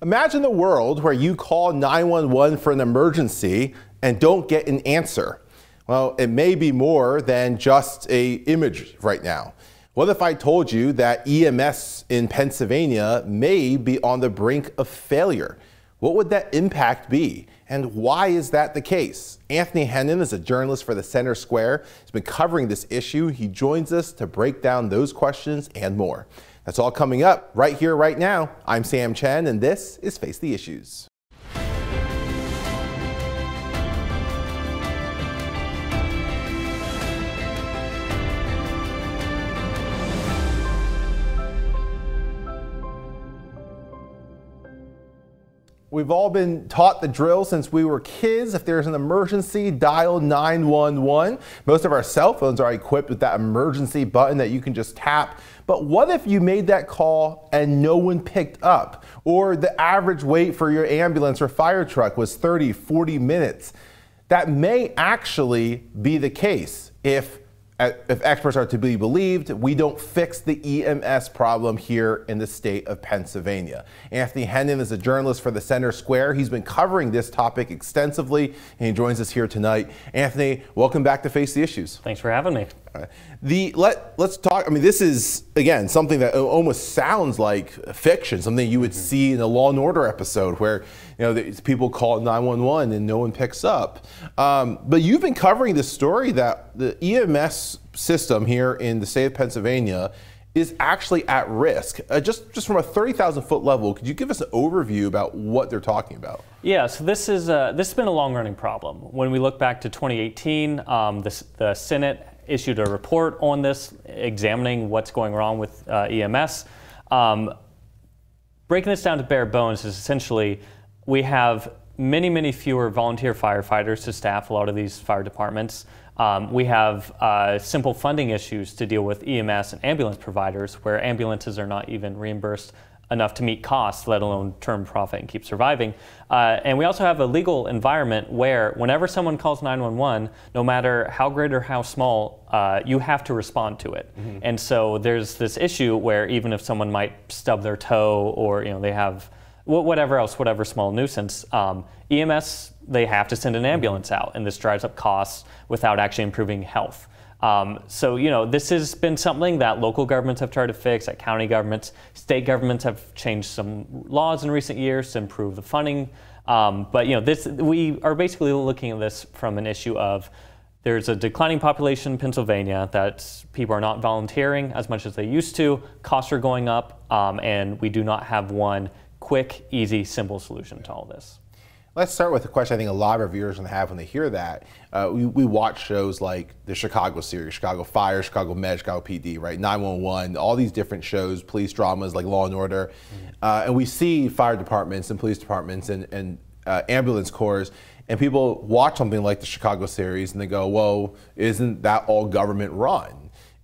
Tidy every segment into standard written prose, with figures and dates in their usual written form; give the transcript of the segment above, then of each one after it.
Imagine a world where you call 911 for an emergency and don't get an answer. Well, it may be more than just an image right now. What if I told you that EMS in Pennsylvania may be on the brink of failure? What would that impact be? And why is that the case? Anthony Hennen is a journalist for the Center Square. He's been covering this issue. He joins us to break down those questions and more. That's all coming up right here, right now. I'm Sam Chen, and this is Face the Issues. We've all been taught the drill since we were kids. If there's an emergency, dial 911. Most of our cell phones are equipped with that emergency button that you can just tap. But what if you made that call and no one picked up? Or the average wait for your ambulance or fire truck was 30, 40 minutes. That may actually be the case if experts are to be believed. We don't fix the EMS problem here in the state of Pennsylvania. Anthony Hennen is a journalist for the Center Square. He's been covering this topic extensively, and he joins us here tonight. Anthony, welcome back to Face the Issues. Thanks for having me. Let's talk. I mean, this is, again, something that almost sounds like fiction, something you would see in a Law and Order episode where, you know, people call 911 and no one picks up. But you've been covering this story that the EMS system here in the state of Pennsylvania is actually at risk. Just from a 30,000 foot level, could you give us an overview about what they're talking about? Yeah, so this has been a long-running problem. When we look back to 2018, the Senate issued a report on this, examining what's going wrong with EMS. Breaking this down to bare bones is essentially we have many fewer volunteer firefighters to staff a lot of these fire departments. We have simple funding issues to deal with EMS and ambulance providers, where ambulances are not even reimbursed enough to meet costs, let alone turn profit and keep surviving. And we also have a legal environment where whenever someone calls 911, no matter how great or how small, you have to respond to it. Mm-hmm. And so there's this issue where even if someone might stub their toe or they have whatever small nuisance, EMS, they have to send an ambulance out, and this drives up costs without actually improving health. So, this has been something that local governments have tried to fix, that county governments, state governments have changed some laws in recent years to improve the funding. But, we are basically looking at this from an issue of there's a declining population in Pennsylvania, that people are not volunteering as much as they used to, costs are going up, and we do not have one quick, easy, simple solution to all this. Let's start with a question I think a lot of our viewers are going to have when they hear that. We watch shows like the Chicago series, Chicago Fire, Chicago Med, Chicago PD, right? 911, all these different shows, police dramas like Law and Order. And we see fire departments and police departments and ambulance corps, and people watch something like the Chicago series and they go, whoa, isn't that all government run?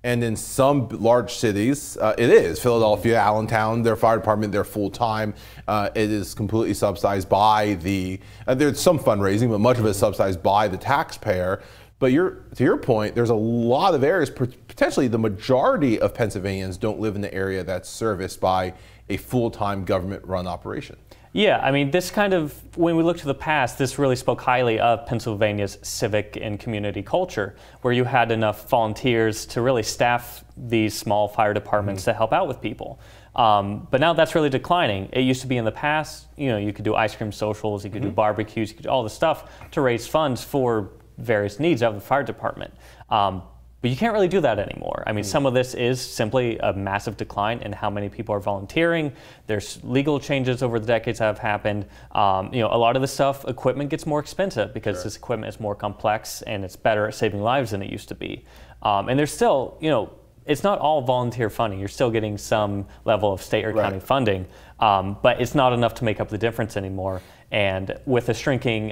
And in some large cities, it is. Philadelphia, Allentown, their fire department, they're full-time. It is completely subsidized by there's some fundraising, but much of it is subsidized by the taxpayer. But to your point, there's a lot of areas, potentially the majority of Pennsylvanians don't live in the area that's serviced by a full-time government-run operation. Yeah, I mean, this when we look to the past, this really spoke highly of Pennsylvania's civic and community culture, where you had enough volunteers to really staff these small fire departments to help out with people. But now that's really declining. It used to be in the past, you could do ice cream socials, you could do barbecues, you could do all this stuff to raise funds for various needs of the fire department. But you can't really do that anymore. I mean, some of this is simply a massive decline in how many people are volunteering. There's legal changes over the decades that have happened. A lot of this equipment gets more expensive because this equipment is more complex and it's better at saving lives than it used to be. And there's still, it's not all volunteer funding. You're still getting some level of state or county funding, but it's not enough to make up the difference anymore. And with a shrinking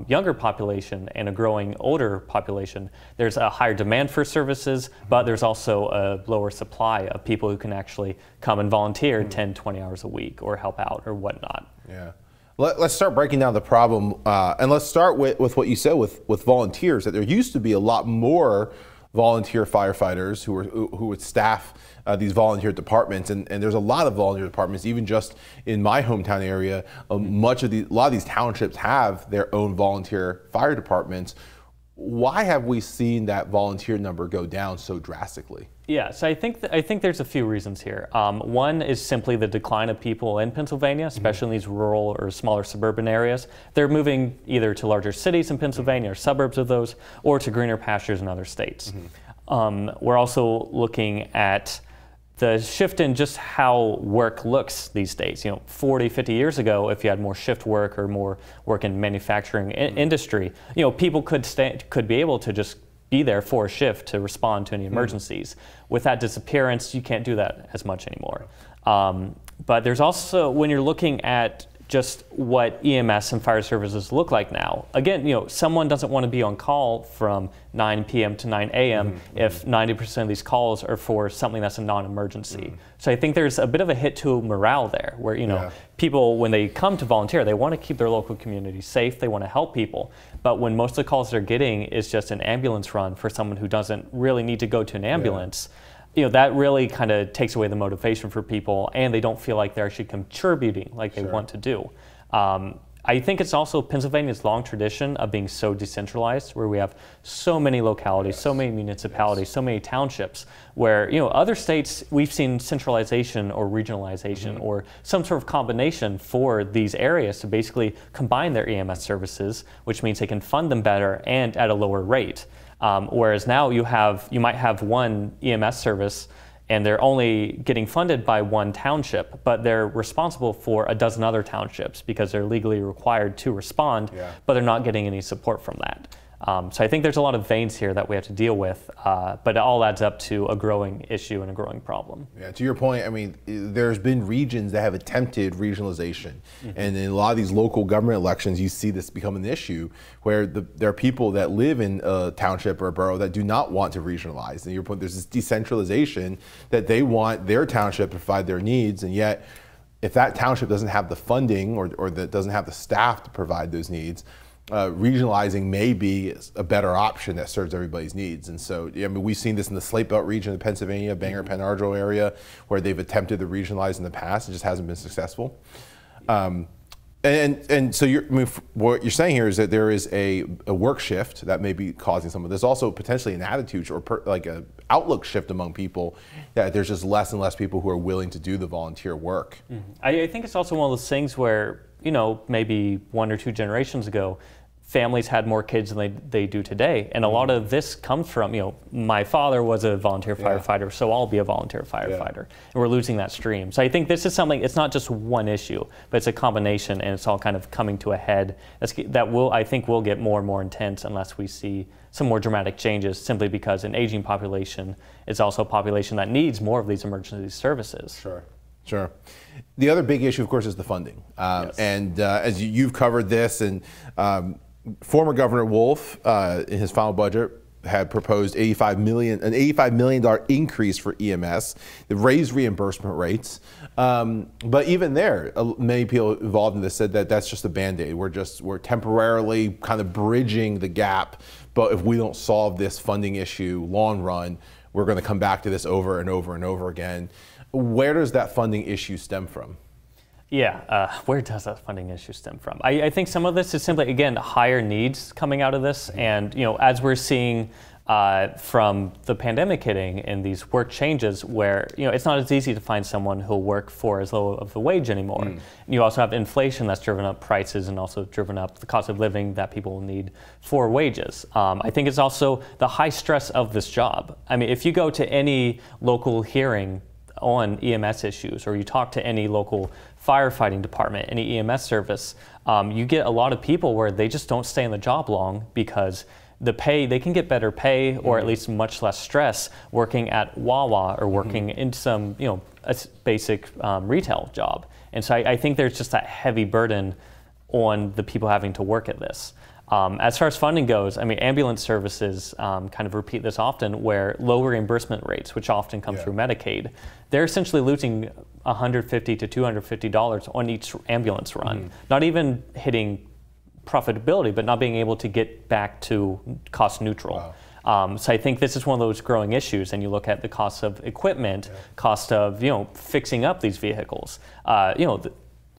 younger population and a growing older population, there's a higher demand for services, but there's also a lower supply of people who can actually come and volunteer 10, 20 hours a week or help out or whatnot. Yeah. Let's start breaking down the problem, and let's start with what you said with volunteers, that there used to be a lot more volunteer firefighters who would staff these volunteer departments, and there's a lot of volunteer departments, even just in my hometown area. A lot of these townships have their own volunteer fire departments. Why have we seen that volunteer number go down so drastically? Yeah, so I think there's a few reasons here. One is simply the decline of people in Pennsylvania, especially in these rural or smaller suburban areas. They're moving either to larger cities in Pennsylvania or suburbs of those, or to greener pastures in other states. We're also looking at the shift in just how work looks these days. 40, 50 years ago, if you had more shift work or more work in manufacturing industry, people could be able to just be there for a shift to respond to any emergencies. With that disappearance, you can't do that as much anymore. But there's also, when you're looking at just what EMS and fire services look like now. Again, someone doesn't want to be on call from 9 p.m. to 9 a.m. if 90% of these calls are for something that's a non-emergency. So I think there's a bit of a hit to morale there, where people, when they come to volunteer, they want to keep their local community safe, they want to help people. But when most of the calls they're getting is just an ambulance run for someone who doesn't really need to go to an ambulance, that really kind of takes away the motivation for people, and they don't feel like they're actually contributing like they want to do. I think it's also Pennsylvania's long tradition of being so decentralized, where we have so many localities, so many municipalities, so many townships, where other states we've seen centralization or regionalization or some sort of combination for these areas to basically combine their EMS services, which means they can fund them better and at a lower rate. Whereas now you might have one EMS service and they're only getting funded by one township, but they're responsible for a dozen other townships because they're legally required to respond, but they're not getting any support from that. So I think there's a lot of veins here that we have to deal with, but it all adds up to a growing issue and a growing problem. Yeah, to your point, I mean, there's been regions that have attempted regionalization. And in a lot of these local government elections, you see this become an issue where there are people that live in a township or a borough that do not want to regionalize. And your point, there's this decentralization that they want their township to provide their needs, and yet if that township doesn't have the funding or that doesn't have the staff to provide those needs, regionalizing may be a better option that serves everybody's needs. And so, I mean, we've seen this in the Slate Belt region of Pennsylvania, Bangor, Penn Argyl area, where they've attempted to regionalize in the past. It just hasn't been successful. And so what you're saying here is that there is a work shift that may be causing some of this. Also potentially an attitude or like a outlook shift among people, that there's just less and less people who are willing to do the volunteer work. I think it's also one of those things where, maybe 1 or 2 generations ago, families had more kids than they do today. And a lot of this comes from, my father was a volunteer firefighter, so I'll be a volunteer firefighter. And we're losing that stream. So I think this is something, it's not just one issue, but it's a combination, and it's all kind of coming to a head. I think will get more and more intense unless we see some more dramatic changes, simply because an aging population is also a population that needs more of these emergency services. Sure. The other big issue, of course, is the funding. And as you've covered this, and former Governor Wolf, in his final budget, had proposed an $85 million increase for EMS, that raised reimbursement rates. But even there, many people involved in this said that that's just a Band-Aid. We're temporarily kind of bridging the gap, but if we don't solve this funding issue long run, we're going to come back to this over and over and over again. Where does that funding issue stem from? Where does that funding issue stem from? I think some of this is simply, again, higher needs coming out of this. And, as we're seeing from the pandemic hitting and these work changes where, it's not as easy to find someone who'll work for as low of a wage anymore. And you also have inflation that's driven up prices and also driven up the cost of living that people need for wages. I think it's also the high stress of this job. I mean, if you go to any local hearing on EMS issues, or you talk to any local firefighting department, any EMS service, you get a lot of people where they just don't stay in the job long because the pay, they can get better pay or at least much less stress working at Wawa or working in some, a basic retail job. And so I think there's just that heavy burden on the people having to work at this. As far as funding goes, I mean, ambulance services kind of repeat this often, where low reimbursement rates, which often come through Medicaid, they're essentially losing $150 to $250 on each ambulance run, not even hitting profitability, but not being able to get back to cost neutral. So I think this is one of those growing issues, and you look at the cost of equipment, cost of fixing up these vehicles. The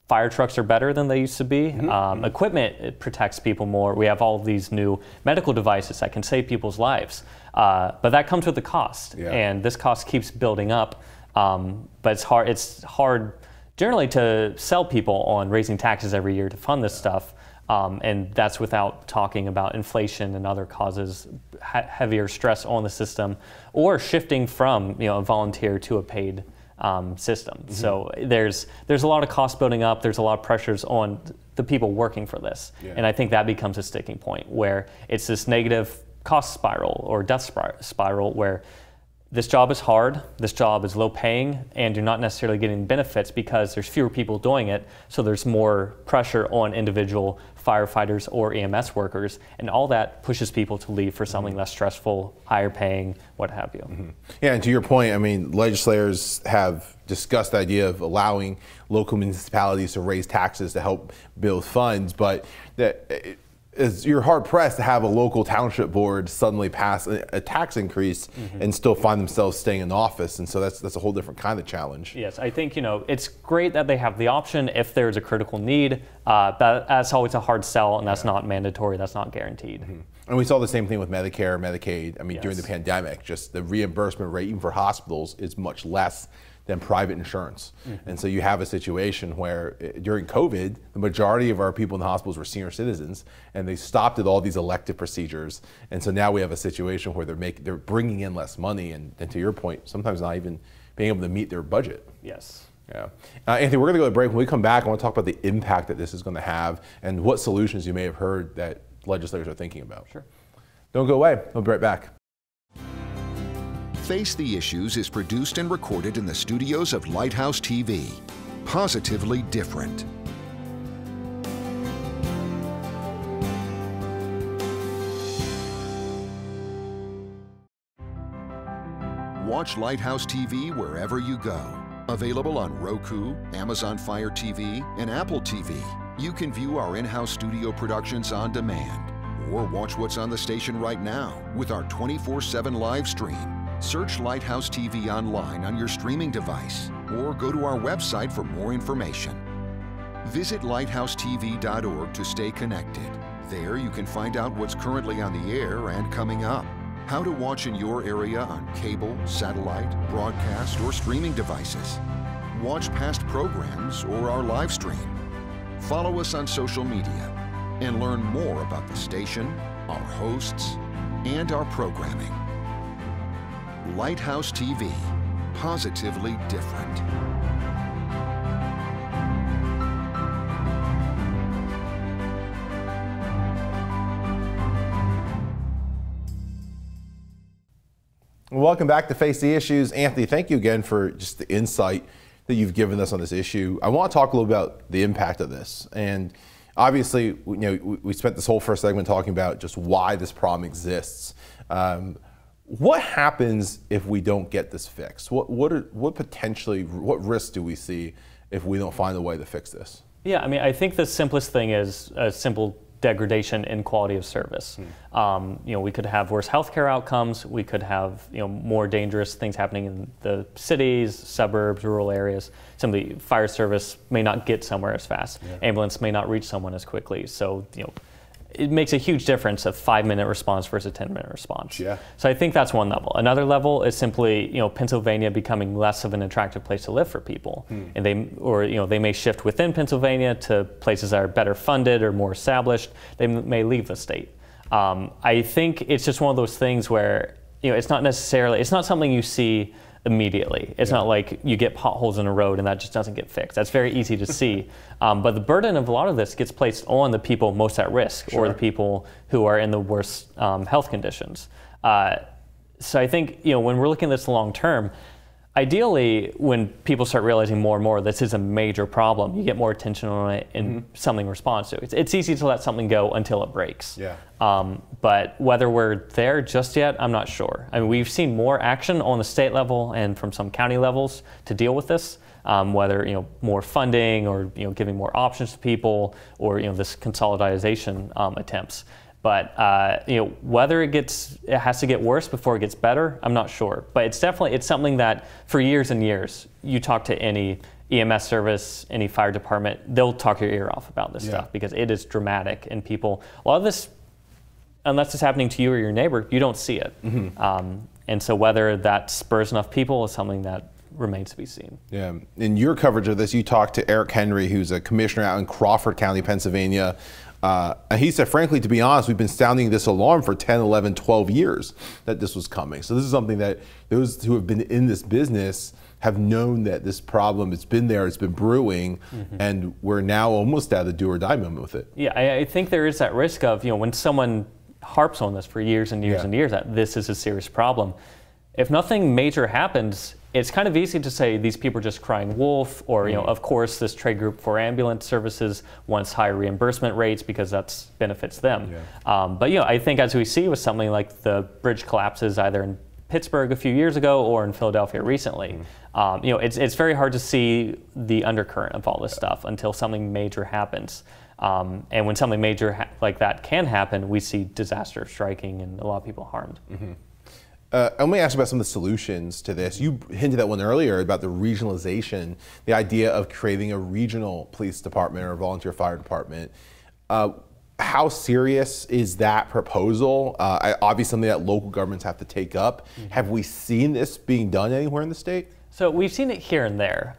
fire trucks are better than they used to be. Equipment, it protects people more. We have all of these new medical devices that can save people's lives, but that comes with a cost, and this cost keeps building up. But it's hard. It's hard generally to sell people on raising taxes every year to fund this stuff. And that's without talking about inflation and other causes, heavier stress on the system, or shifting from a volunteer to a paid system. So there's a lot of cost building up. There's a lot of pressures on the people working for this, and I think that becomes a sticking point where it's this negative cost spiral or death spiral where this job is hard, this job is low paying, and you're not necessarily getting benefits because there's fewer people doing it, so there's more pressure on individual firefighters or EMS workers, and all that pushes people to leave for something less stressful, higher paying, what have you. Yeah, and to your point, I mean, legislators have discussed the idea of allowing local municipalities to raise taxes to help build funds, but you're hard pressed to have a local township board suddenly pass a tax increase and still find themselves staying in office, and so that's a whole different kind of challenge. Yes, I think it's great that they have the option if there's a critical need, but that's always a hard sell, and that's not mandatory, that's not guaranteed. And we saw the same thing with Medicare, Medicaid. I mean, during the pandemic, just the reimbursement rate, even for hospitals, is much less than private insurance. And so you have a situation where during COVID, the majority of our people in the hospitals were senior citizens, and they stopped at all these elective procedures. And so now we have a situation where they're bringing in less money, and to your point, sometimes not even being able to meet their budget. Yes. Yeah. Anthony, we're going to go to break. When we come back, I want to talk about the impact that this is going to have and what solutions you may have heard that legislators are thinking about. Sure. Don't go away. We'll be right back. Face the Issues is produced and recorded in the studios of Lighthouse TV. Positively different. Watch Lighthouse TV wherever you go. Available on Roku, Amazon Fire TV, and Apple TV. You can view our in-house studio productions on demand, or watch what's on the station right now with our 24/7 live stream. Search Lighthouse TV online on your streaming device, or go to our website for more information. Visit lighthousetv.org to stay connected. There you can find out what's currently on the air and coming up, how to watch in your area on cable, satellite, broadcast, or streaming devices. Watch past programs or our live stream. Follow us on social media and learn more about the station, our hosts, and our programming. Lighthouse TV, positively different. Welcome back to Face the Issues. Anthony, thank you again for just the insight that you've given us on this issue. I want to talk a little about the impact of this. And obviously, we spent this whole first segment talking about just why this problem exists. What happens if we don't get this fixed? What risks do we see if we don't find a way to fix this? Yeah, I mean, I think the simplest thing is a simple degradation in quality of service. We could have worse healthcare outcomes. We could have more dangerous things happening in the cities, suburbs, rural areas. Some of the fire service may not get somewhere as fast. Ambulance may not reach someone as quickly. So it makes a huge difference, a 5-minute response versus a 10-minute response. So I think that's one level. Another level is simply, Pennsylvania becoming less of an attractive place to live for people. And they may shift within Pennsylvania to places that are better funded or more established. They may leave the state. I think it's just one of those things where, it's not something you see immediately. It's not like you get potholes in a road and that just doesn't get fixed. That's very easy to see. But the burden of a lot of this gets placed on the people most at risk or the people who are in the worst health conditions. So I think, when we're looking at this long term, ideally, when people start realizing more and more this is a major problem, you get more attention on it and something responds to it. It's easy to let something go until it breaks. But whether we're there just yet, I'm not sure. I mean, we've seen more action on the state level and from some county levels to deal with this, whether more funding or giving more options to people or this consolidation attempts. But whether it has to get worse before it gets better, I'm not sure. But it's something that for years and years, you talk to any EMS service, any fire department, they'll talk your ear off about this stuff because it is dramatic, and people, a lot of this, unless it's happening to you or your neighbor, you don't see it. And so whether that spurs enough people is something that remains to be seen. Yeah. In your coverage of this, you talked to Eric Henry, who's a commissioner out in Crawford County, Pennsylvania. And he said, frankly, to be honest, we've been sounding this alarm for 10, 11, 12 years that this was coming. So this is something that those who have been in this business have known that this problem, it's been there, it's been brewing, and we're now almost at the do or die moment with it. Yeah, I think there is that risk of, when someone harps on this for years and years and years, that this is a serious problem. If nothing major happens, it's kind of easy to say these people are just crying wolf, or of course this trade group for ambulance services wants higher reimbursement rates because that benefits them. But I think as we see with something like the bridge collapses either in Pittsburgh a few years ago or in Philadelphia recently, it's very hard to see the undercurrent of all this stuff until something major happens. And when something major like that can happen, we see disaster striking and a lot of people harmed. Let me ask you about some of the solutions to this. You hinted at one earlier about the regionalization, the idea of creating a regional police department or a volunteer fire department. How serious is that proposal? Obviously something that local governments have to take up. Have we seen this being done anywhere in the state? So we've seen it here and there.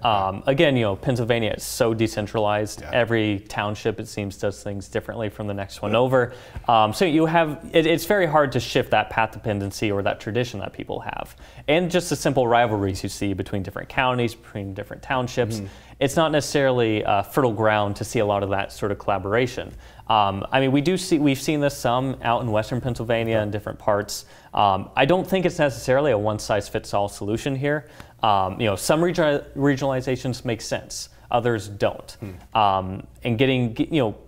Again, Pennsylvania is so decentralized. Every township, it seems, does things differently from the next one over. So you have, it's very hard to shift that path dependency or that tradition that people have. And just the simple rivalries you see between different counties, between different townships. It's not necessarily fertile ground to see a lot of that sort of collaboration. I mean, we've seen this some out in Western Pennsylvania in different parts. I don't think it's necessarily a one-size-fits-all solution here. Some regionalizations make sense, others don't. And getting,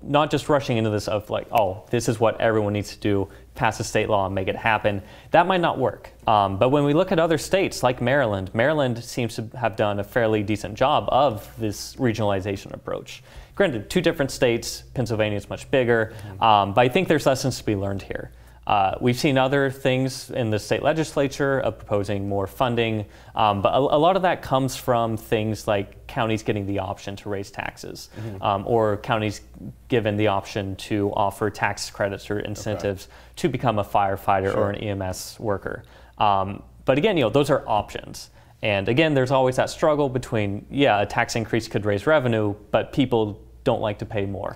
not just rushing into this of like, oh, this is what everyone needs to do, pass a state law and make it happen. That might not work. But when we look at other states like Maryland, Maryland seems to have done a fairly decent job of this regionalization approach. Granted, 2 different states, Pennsylvania is much bigger, but I think there's lessons to be learned here. We've seen other things in the state legislature of proposing more funding, but a lot of that comes from things like counties getting the option to raise taxes, or counties given the option to offer tax credits or incentives to become a firefighter or an EMS worker. But again, those are options. And again, there's always that struggle between, a tax increase could raise revenue, but people don't like to pay more.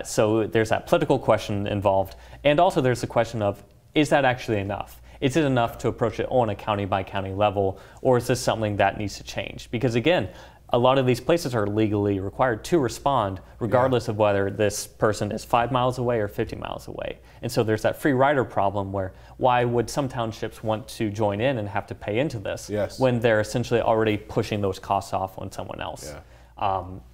So there's that political question involved. And also there's the question of, is that actually enough? Is it enough to approach it on a county by county level, or is this something that needs to change? Because again, a lot of these places are legally required to respond regardless of whether this person is 5 miles away or 50 miles away. And so there's that free rider problem where why would some townships want to join in and have to pay into this when they're essentially already pushing those costs off on someone else?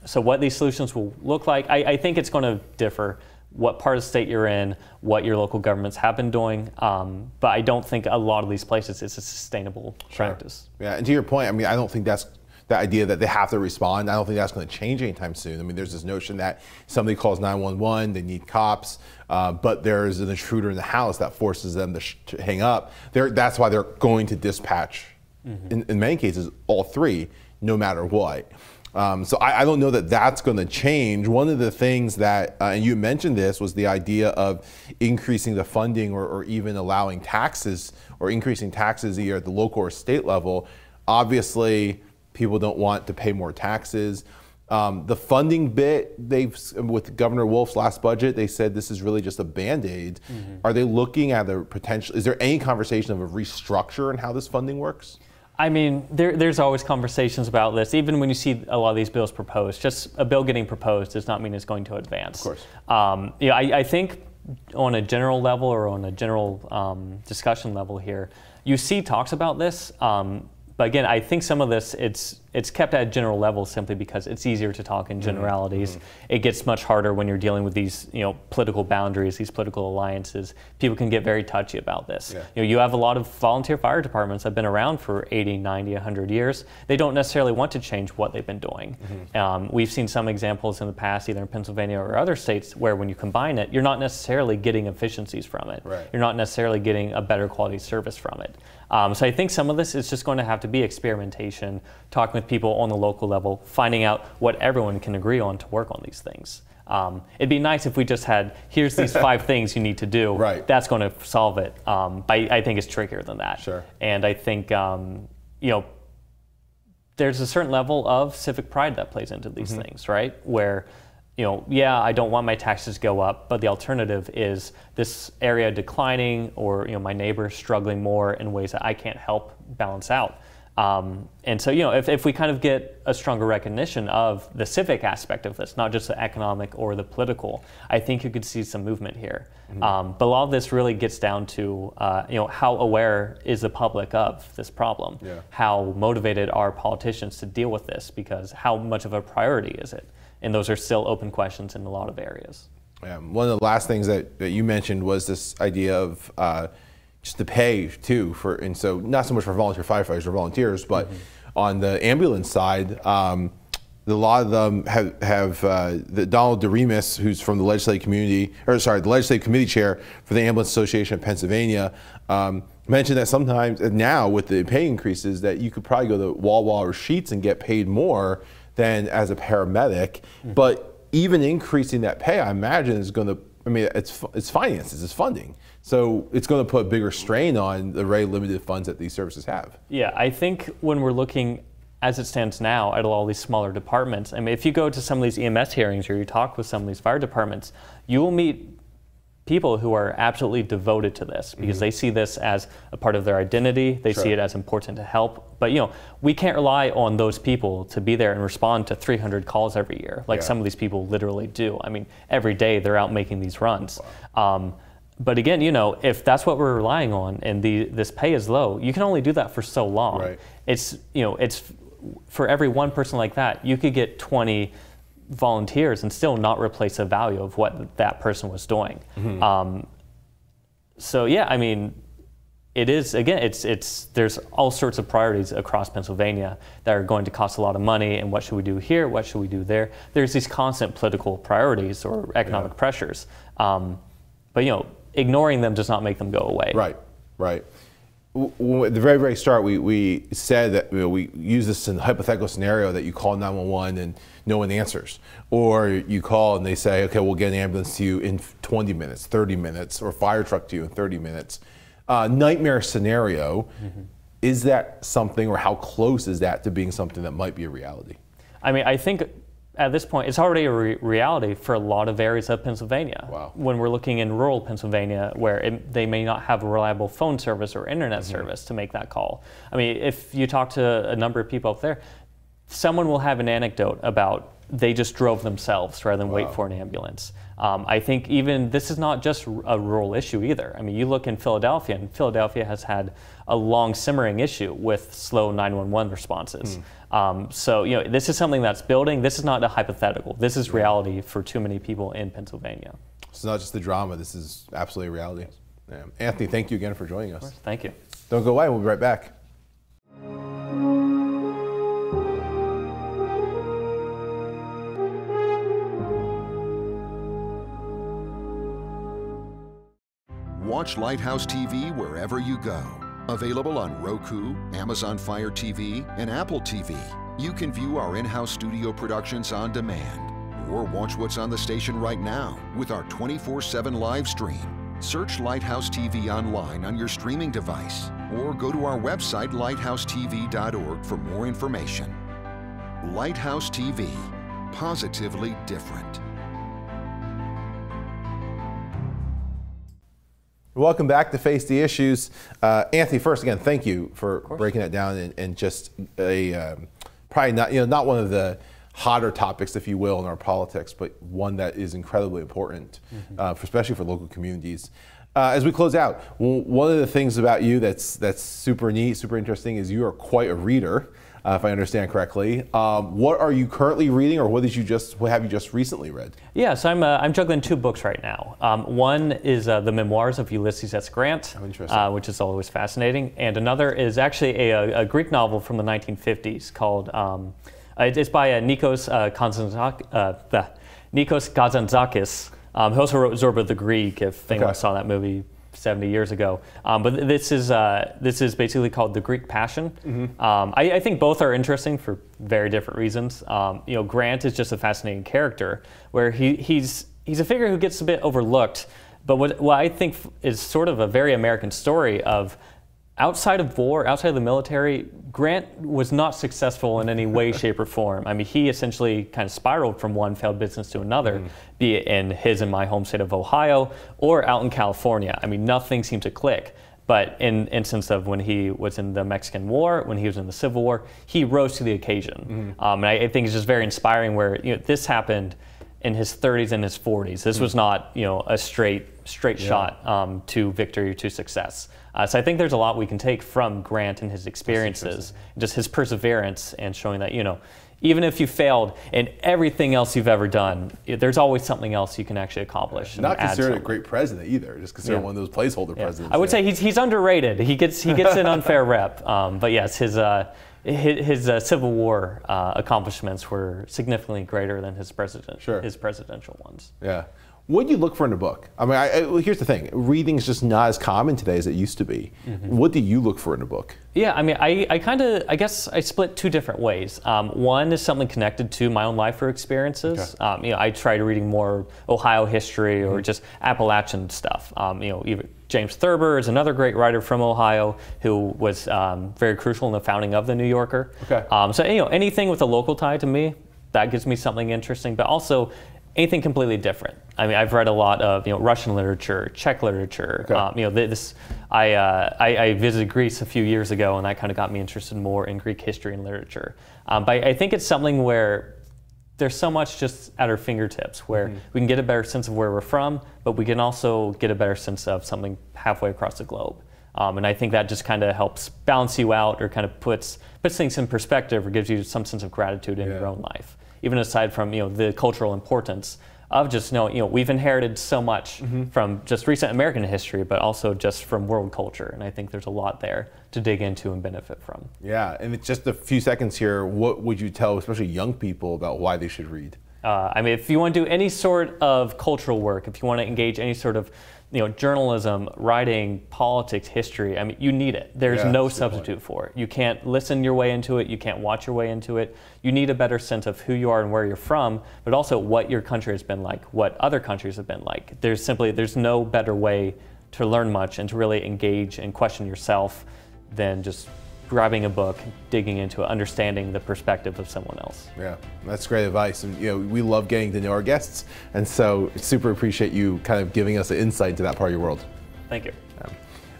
So what these solutions will look like, I think it's going to differ what part of the state you're in, what your local governments have been doing, but I don't think a lot of these places it's a sustainable practice. And to your point, I mean, I don't think that's the idea that they have to respond. I don't think that's going to change anytime soon. I mean, there's this notion that somebody calls 911, they need cops, but there's an intruder in the house that forces them to hang up. That's why they're going to dispatch, in many cases, all 3, no matter what. So I don't know that that's going to change. One of the things that, and you mentioned this, was the idea of increasing the funding or even allowing taxes or increasing taxes either at the local or state level. Obviously, people don't want to pay more taxes. The funding bit, with Governor Wolf's last budget, they said this is really just a Band-Aid. Are they looking at the potential, is there any conversation of a restructure in how this funding works? I mean, there's always conversations about this, even when you see a lot of these bills proposed. Just a bill getting proposed does not mean it's going to advance. Of course. I think on a general level or on a general discussion level here, you see talks about this. But again, I think some of this, it's it's kept at a general level simply because it's easier to talk in generalities. It gets much harder when you're dealing with these, political boundaries, these political alliances. People can get very touchy about this. You have a lot of volunteer fire departments that have been around for 80, 90, 100 years. They don't necessarily want to change what they've been doing. We've seen some examples in the past, either in Pennsylvania or other states, where when you combine it, you're not necessarily getting efficiencies from it. You're not necessarily getting a better quality service from it. So I think some of this is just going to have to be experimentation, talking with people on the local level, finding out what everyone can agree on to work on these things. It'd be nice if we just had, here's these 5 things you need to do. That's going to solve it. But I think it's trickier than that. And I think, there's a certain level of civic pride that plays into these things, right? Where, yeah, I don't want my taxes to go up, but the alternative is this area declining, or my neighbor struggling more in ways that I can't help balance out. And so, if we kind of get a stronger recognition of the civic aspect of this, not just the economic or the political, I think you could see some movement here. But a lot of this really gets down to, how aware is the public of this problem? How motivated are politicians to deal with this? Because how much of a priority is it? And those are still open questions in a lot of areas. One of the last things that you mentioned was this idea of just the pay too, and so not so much for volunteer firefighters or volunteers, but on the ambulance side, a lot of them have the Donald DeRemus, who's from the legislative community, the legislative committee chair for the Ambulance Association of Pennsylvania, mentioned that sometimes now with the pay increases that you could probably go to Wawa or Sheetz and get paid more than as a paramedic. But even increasing that pay, I imagine, is going to, it's finances, it's funding. So it's going to put a bigger strain on the very limited funds that these services have. Yeah, I think when we're looking, as it stands now, at all these smaller departments, if you go to some of these EMS hearings or you talk with some of these fire departments, you will meet people who are absolutely devoted to this because they see this as a part of their identity. They see it as important to help. But we can't rely on those people to be there and respond to 300 calls every year, like some of these people literally do. Every day they're out making these runs. But again, if that's what we're relying on and this pay is low, you can only do that for so long. It's for every one person like that, you could get 20 volunteers and still not replace the value of what that person was doing. So yeah, it is, again, there's all sorts of priorities across Pennsylvania that are going to cost a lot of money, and what should we do here, what should we do there? There's these constant political priorities or economic pressures. But ignoring them does not make them go away. Right. At the very, very start, we said that we use this in a hypothetical scenario that you call 911 and no one answers. Or you call and they say, okay, we'll get an ambulance to you in 20 minutes, 30 minutes, or a fire truck to you in 30 minutes. Nightmare scenario, is that something, or how close is that to being something that might be a reality? I think at this point, it's already a reality for a lot of areas of Pennsylvania. When we're looking in rural Pennsylvania, where they may not have a reliable phone service or internet service to make that call. If you talk to a number of people up there, someone will have an anecdote about they just drove themselves rather than wait for an ambulance. I think even this is not just a rural issue either. You look in Philadelphia, and Philadelphia has had a long simmering issue with slow 911 responses. So this is something that's building. This is not a hypothetical. This is reality for too many people in Pennsylvania. It's not just the drama. This is absolutely reality. Anthony, thank you again for joining us. Thank you. Don't go away. We'll be right back. Watch Lighthouse TV wherever you go. Available on Roku, Amazon Fire TV, and Apple TV. You can view our in-house studio productions on demand, or watch what's on the station right now with our 24/7 live stream. Search Lighthouse TV online on your streaming device, or go to our website lighthousetv.org for more information. Lighthouse TV, positively different. Welcome back to Face the Issues. Anthony, first again, thank you for breaking that down, and just probably not one of the hotter topics, if you will, in our politics, but one that is incredibly important, especially for local communities. As we close out, one of the things about you that's super neat, super interesting, is you are quite a reader. if I understand correctly. What are you currently reading, or what have you just recently read? Yeah, so I'm juggling 2 books right now. One is the memoirs of Ulysses S. Grant, which is always fascinating, and another is actually a Greek novel from the 1950s called. It's by Nikos Kazantzakis, who also wrote Zorba the Greek, if anyone saw that movie 70 years ago. But this is basically called The Greek Passion. I think both are interesting for very different reasons. Grant is just a fascinating character, where he's a figure who gets a bit overlooked, but what I think is sort of a very American story of outside of war, outside of the military, Grant was not successful in any way, shape, or form. I mean, he essentially kind of spiraled from one failed business to another, be it in his and my home state of Ohio or out in California. I mean, nothing seemed to click. But in instance of when he was in the Mexican War, when he was in the Civil War, he rose to the occasion. And I think it's just very inspiring where this happened in his 30s and his 40s. This was not a straight shot to victory, to success. So I think there's a lot we can take from Grant and his experiences, just his perseverance, and showing that even if you failed in everything else you've ever done, there's always something else you can actually accomplish. Not considered a great president either, just considered one of those placeholder presidents. I would say he's underrated. He gets an unfair rep. But yes, his Civil War accomplishments were significantly greater than his presidential ones. Yeah. What do you look for in a book? I mean, here's the thing. Reading is just not as common today as it used to be. What do you look for in a book? Yeah, I mean, I guess I split 2 different ways. One is something connected to my own life or experiences. I try reading more Ohio history or just Appalachian stuff. Even James Thurber is another great writer from Ohio who was very crucial in the founding of the New Yorker. So anything with a local tie to me, that gives me something interesting, but also anything completely different. I mean, I've read a lot of Russian literature, Czech literature. I visited Greece a few years ago, and that kind of got me interested more in Greek history and literature. But I think it's something where there's so much just at our fingertips, where we can get a better sense of where we're from, but we can also get a better sense of something halfway across the globe. And I think that just kind of helps balance you out, or kind of puts things in perspective, or gives you some sense of gratitude in your own life. Even aside from the cultural importance of just we've inherited so much from just recent American history, but also just from world culture, and I think there's a lot there to dig into and benefit from. Yeah, and it's just a few seconds here. What would you tell, especially young people, about why they should read? I mean, if you want to do any sort of cultural work, if you want to engage any sort of journalism, writing, politics, history, I mean, you need it. There's no substitute for it. You can't listen your way into it. You can't watch your way into it. You need a better sense of who you are and where you're from, but also what your country has been like, what other countries have been like. There's no better way to learn much and to really engage and question yourself than just grabbing a book, digging into it, understanding the perspective of someone else. Yeah, that's great advice. And we love getting to know our guests, and so super appreciate you kind of giving us an insight into that part of your world. Thank you.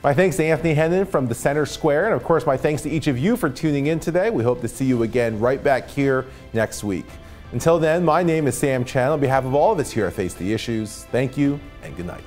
My thanks to Anthony Hennen from the Center Square, and of course my thanks to each of you for tuning in today. We hope to see you again right back here next week. Until then, my name is Sam Chen. On behalf of all of us here at Face the Issues, thank you and good night.